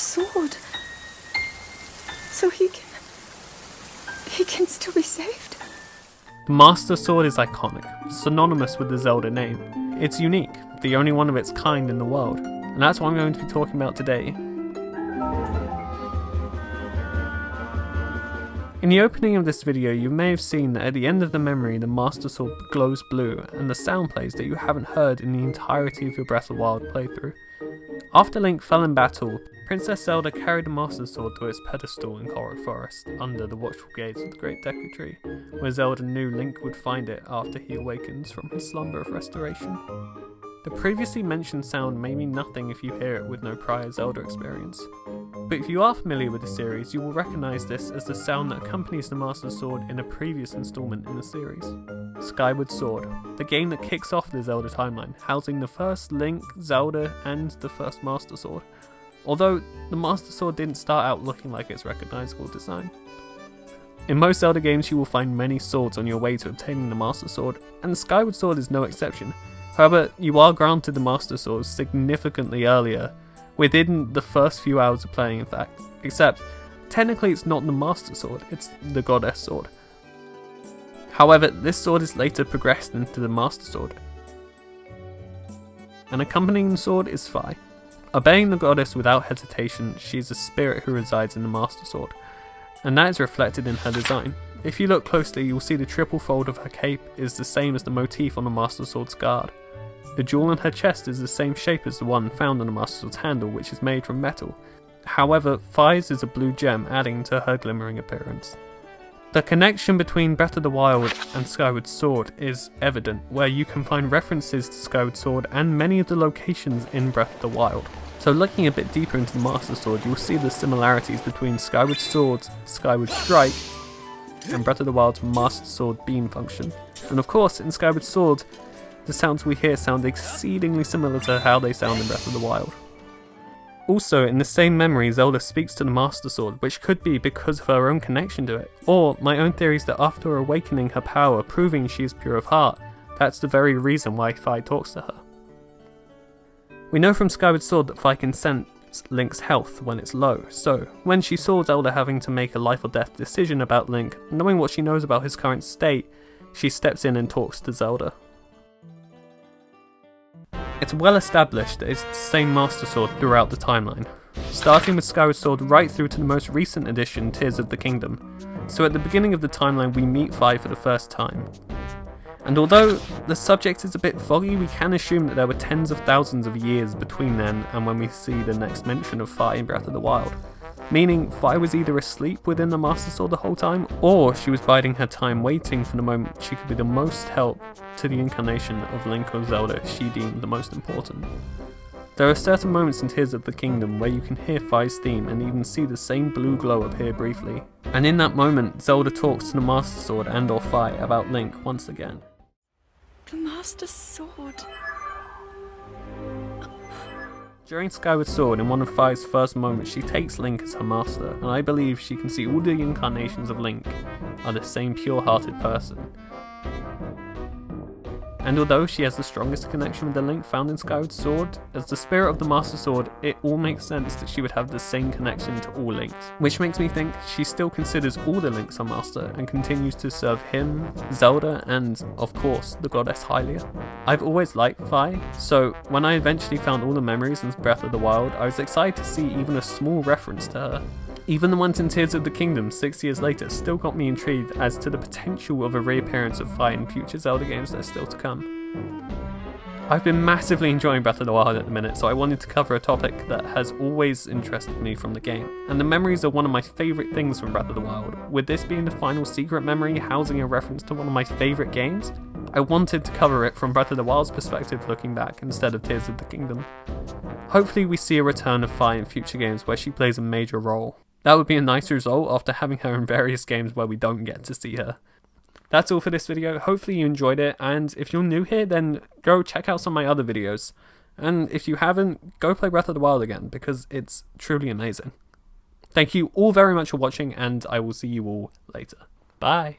sword. So he can still be saved. The Master Sword is iconic, synonymous with the Zelda name. It's unique, the only one of its kind in the world, and that's what I'm going to be talking about today. In the opening of this video, you may have seen that at the end of the memory the Master Sword glows blue and the sound plays that you haven't heard in the entirety of your Breath of the Wild playthrough. After Link fell in battle, Princess Zelda carried the Master Sword to its pedestal in Korok Forest, under the watchful gaze of the Great Deku Tree, where Zelda knew Link would find it after he awakens from his slumber of restoration. The previously mentioned sound may mean nothing if you hear it with no prior Zelda experience, but if you are familiar with the series, you will recognise this as the sound that accompanies the Master Sword in a previous installment in the series. Skyward Sword, the game that kicks off the Zelda timeline, housing the first Link, Zelda, and the first Master Sword, although the Master Sword didn't start out looking like its recognisable design. In most Zelda games you will find many swords on your way to obtaining the Master Sword, and Skyward Sword is no exception. However, you are granted the Master Sword significantly earlier, within the first few hours of playing in fact, except technically it's not the Master Sword, it's the Goddess Sword. However, this sword is later progressed into the Master Sword. An accompanying sword is Fi. Obeying the goddess without hesitation, she is a spirit who resides in the Master Sword, and that is reflected in her design. If you look closely, you'll see the triple fold of her cape is the same as the motif on the Master Sword's guard. The jewel on her chest is the same shape as the one found on the Master Sword's handle, which is made from metal. However, Fi's is a blue gem, adding to her glimmering appearance. The connection between Breath of the Wild and Skyward Sword is evident, where you can find references to Skyward Sword and many of the locations in Breath of the Wild. So looking a bit deeper into the Master Sword, you'll see the similarities between Skyward Sword's Skyward Strike and Breath of the Wild's Master Sword beam function. And of course, in Skyward Sword, the sounds we hear sound exceedingly similar to how they sound in Breath of the Wild. Also, in the same memory, Zelda speaks to the Master Sword, which could be because of her own connection to it, or my own theory is that after awakening her power, proving she is pure of heart, that's the very reason why Fi talks to her. We know from Skyward Sword that Fi can sense Link's health when it's low, so when she saw Zelda having to make a life or death decision about Link, knowing what she knows about his current state, she steps in and talks to Zelda. It's well established that it's the same Master Sword throughout the timeline, starting with Skyward Sword right through to the most recent edition, Tears of the Kingdom. So at the beginning of the timeline we meet Fi for the first time. And although the subject is a bit foggy, we can assume that there were tens of thousands of years between then and when we see the next mention of Fi in Breath of the Wild. Meaning Fi was either asleep within the Master Sword the whole time, or she was biding her time waiting for the moment she could be the most help to the incarnation of Link or Zelda she deemed the most important. There are certain moments in Tears of the Kingdom where you can hear Fi's theme and even see the same blue glow appear briefly. And in that moment, Zelda talks to the Master Sword and or Fi about Link once again. The Master Sword. During Skyward Sword, in one of Fi's first moments, she takes Link as her master, and I believe she can see all the incarnations of Link are the same pure-hearted person. And although she has the strongest connection with the Link found in Skyward Sword, as the spirit of the Master Sword, it all makes sense that she would have the same connection to all Links, which makes me think she still considers all the Links her master and continues to serve him, Zelda, and, of course, the goddess Hylia. I've always liked Fi, so when I eventually found all the memories in Breath of the Wild, I was excited to see even a small reference to her. Even the ones in Tears of the Kingdom 6 years later still got me intrigued as to the potential of a reappearance of Fi in future Zelda games that are still to come. I've been massively enjoying Breath of the Wild at the minute, so I wanted to cover a topic that has always interested me from the game, and the memories are one of my favourite things from Breath of the Wild. With this being the final secret memory housing a reference to one of my favourite games, I wanted to cover it from Breath of the Wild's perspective looking back instead of Tears of the Kingdom. Hopefully we see a return of Fi in future games where she plays a major role. That would be a nice result after having her in various games where we don't get to see her. That's all for this video. Hopefully you enjoyed it, and if you're new here, then go check out some of my other videos. And if you haven't, go play Breath of the Wild again, because it's truly amazing. Thank you all very much for watching, and I will see you all later. Bye!